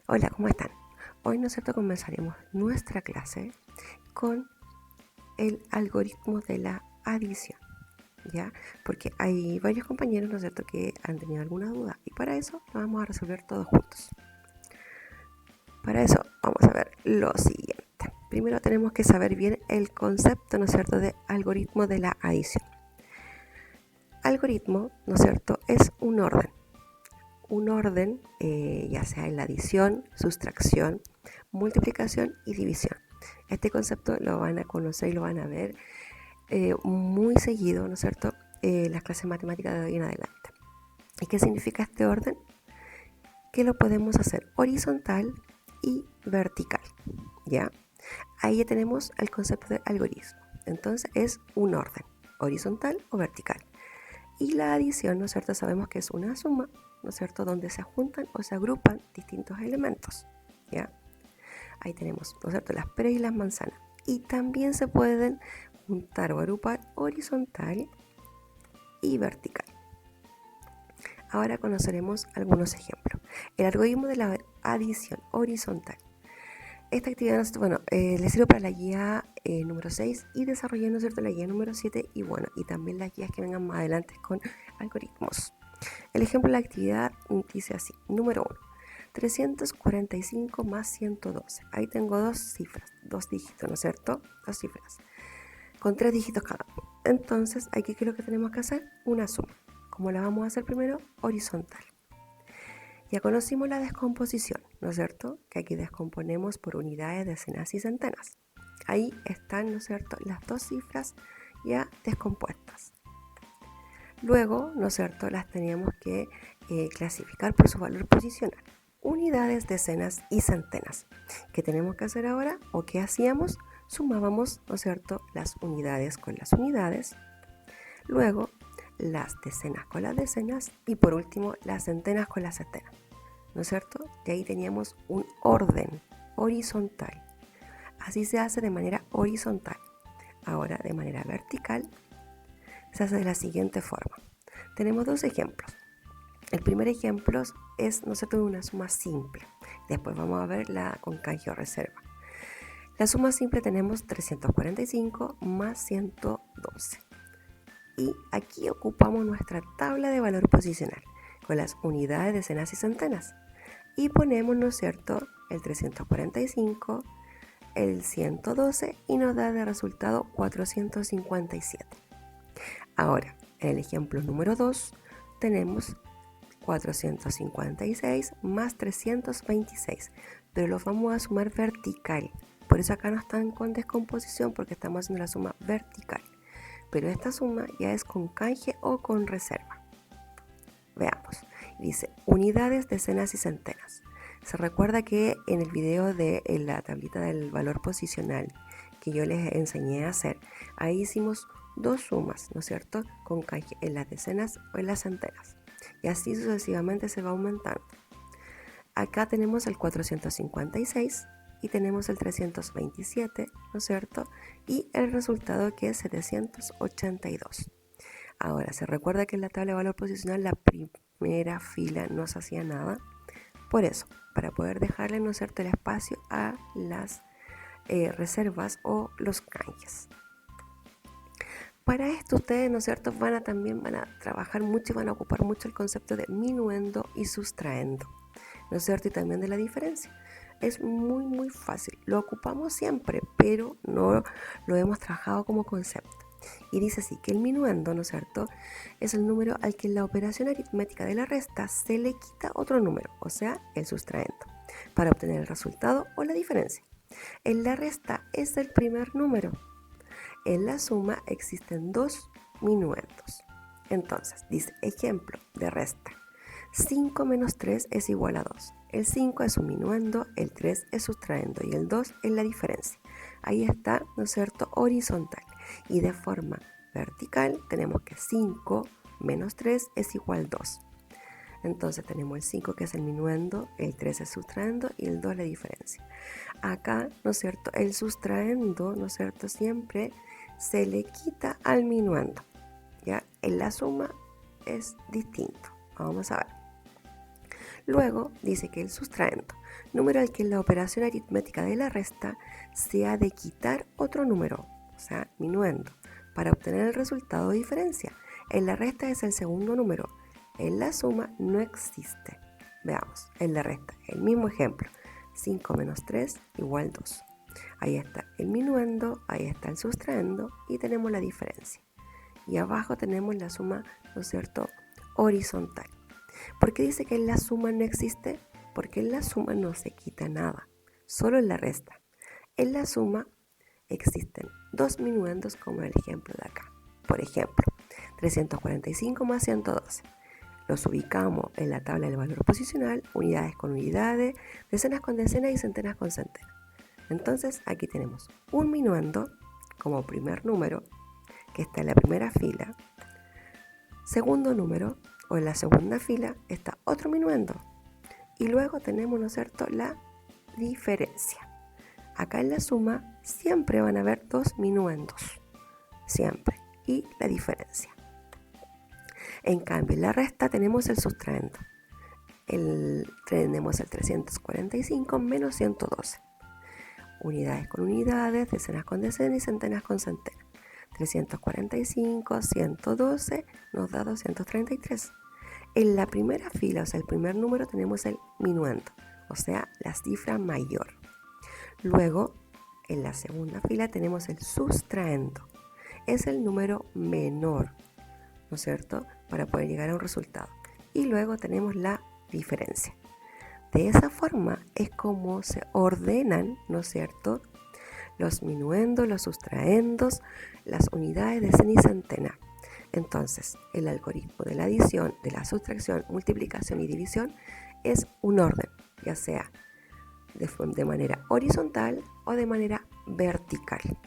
Hola, ¿cómo están? Hoy, ¿no es cierto?, comenzaremos nuestra clase con el algoritmo de la adición, ¿ya? Porque hay varios compañeros, ¿no es cierto?, que han tenido alguna duda y para eso lo vamos a resolver todos juntos. Para eso vamos a ver lo siguiente. Primero tenemos que saber bien el concepto, ¿no es cierto?, de algoritmo de la adición. Algoritmo, ¿no es cierto?, es un orden. Un orden, ya sea en la adición, sustracción, multiplicación y división. Este concepto lo van a conocer y lo van a ver muy seguido, ¿no es cierto?, las clases matemáticas de hoy en adelante. ¿Y qué significa este orden? Que lo podemos hacer horizontal y vertical, ¿ya? Ahí ya tenemos el concepto de algoritmo. Entonces es un orden, horizontal o vertical. Y la adición, ¿no es cierto?, sabemos que es una suma, ¿no es cierto?, donde se juntan o se agrupan distintos elementos, ¿ya? Ahí tenemos, ¿no es cierto?, las peras y las manzanas. Y también se pueden juntar o agrupar horizontal y vertical. Ahora conoceremos algunos ejemplos. El algoritmo de la adición horizontal. Esta actividad, les sirve para la guía número 6 y desarrollé, ¿no es cierto?, la guía número 7 y también las guías que vengan más adelante con algoritmos. El ejemplo de la actividad dice así: número 1, 345 más 112. Ahí tengo dos cifras, dos dígitos, ¿no es cierto? Dos cifras, con 3 dígitos cada uno. Entonces, aquí, ¿qué es lo que tenemos que hacer? Una suma. ¿Cómo la vamos a hacer primero? Horizontal. Ya conocimos la descomposición, ¿no es cierto?, que aquí descomponemos por unidades, decenas y centenas. Ahí están, ¿no es cierto?, las dos cifras ya descompuestas. Luego, ¿no es cierto?, las teníamos que clasificar por su valor posicional. Unidades, decenas y centenas. ¿Qué tenemos que hacer ahora? ¿O qué hacíamos? Sumábamos, ¿no es cierto?, las unidades con las unidades. Luego, las decenas con las decenas y por último las centenas con las centenas, ¿no es cierto? Y ahí teníamos un orden horizontal. Así se hace de manera horizontal. Ahora, de manera vertical, se hace de la siguiente forma. Tenemos dos ejemplos. El primer ejemplo es, ¿no es cierto?, una suma simple. Después vamos a ver la con canje o reserva. La suma simple tenemos 345 más 112. Y aquí ocupamos nuestra tabla de valor posicional con las unidades, decenas y centenas. Y ponemos, ¿no es cierto?, el 345, el 112 y nos da de resultado 457. Ahora, en el ejemplo número 2 tenemos 456 más 326, pero los vamos a sumar vertical. Por eso acá no están con descomposición, porque estamos haciendo la suma vertical. Pero esta suma ya es con canje o con reserva. Veamos. Dice unidades, decenas y centenas. Se recuerda que en el video de la tablita del valor posicional que yo les enseñé a hacer, ahí hicimos dos sumas, ¿no es cierto?, con canje en las decenas o en las centenas. Y así sucesivamente se va aumentando. Acá tenemos el 456 y tenemos el 327, ¿no es cierto?, y el resultado que es 782. Ahora, se recuerda que en la tabla de valor posicional la primera fila no se hacía nada. Por eso, para poder dejarle, ¿no es cierto?, el espacio a las reservas o los canjes. Para esto ustedes, ¿no es cierto?, también van a trabajar mucho y van a ocupar mucho el concepto de minuendo y sustraendo, ¿no es cierto?, y también de la diferencia. Es muy fácil, lo ocupamos siempre, pero no lo hemos trabajado como concepto. Y dice así, que el minuendo, ¿no es cierto?, es el número al que en la operación aritmética de la resta se le quita otro número, o sea, el sustraendo, para obtener el resultado o la diferencia. En la resta es el primer número. En la suma existen dos minuendos. Entonces, dice, ejemplo de resta. 5 menos 3 es igual a 2. El 5 es un minuendo, el 3 es sustraendo y el 2 es la diferencia. Ahí está, ¿no es cierto?, horizontal. Y de forma vertical tenemos que 5 menos 3 es igual a 2. Entonces tenemos el 5 que es el minuendo, el 3 es sustraendo y el 2 la diferencia. Acá, ¿no es cierto?, el sustraendo, ¿no es cierto?, siempre se le quita al minuendo, ¿ya? En la suma es distinto. Vamos a ver. Luego dice que el sustraendo número al que la operación aritmética de la resta se ha de quitar otro número, o sea, minuendo, para obtener el resultado de diferencia. En la resta es el segundo número, en la suma no existe. Veamos, en la resta, el mismo ejemplo, 5 menos 3 igual 2. Ahí está el minuendo, ahí está el sustraendo y tenemos la diferencia. Y abajo tenemos la suma, ¿no es cierto?, horizontal. ¿Por qué dice que en la suma no existe? Porque en la suma no se quita nada, solo en la resta. En la suma existen dos minuendos como en el ejemplo de acá. Por ejemplo, 345 más 112. Los ubicamos en la tabla del valor posicional, unidades con unidades, decenas con decenas y centenas con centenas. Entonces aquí tenemos un minuendo como primer número, que está en la primera fila. Segundo número, o en la segunda fila, está otro minuendo. Y luego tenemos, ¿no es cierto?, la diferencia. Acá en la suma siempre van a haber dos minuendos, siempre, y la diferencia. En cambio, en la resta tenemos el sustraendo. Tenemos el 345 menos 112. Unidades con unidades, decenas con decenas y centenas con centenas. 345, 112 nos da 233. En la primera fila, o sea, el primer número, tenemos el minuendo, o sea, la cifra mayor. Luego, en la segunda fila tenemos el sustraendo. Es el número menor, ¿no es cierto?, para poder llegar a un resultado. Y luego tenemos la diferencia. De esa forma es como se ordenan, ¿no es cierto?, los minuendos, los sustraendos, las unidades, decena y centena. Entonces, el algoritmo de la adición, de la sustracción, multiplicación y división es un orden, ya sea de manera horizontal o de manera vertical.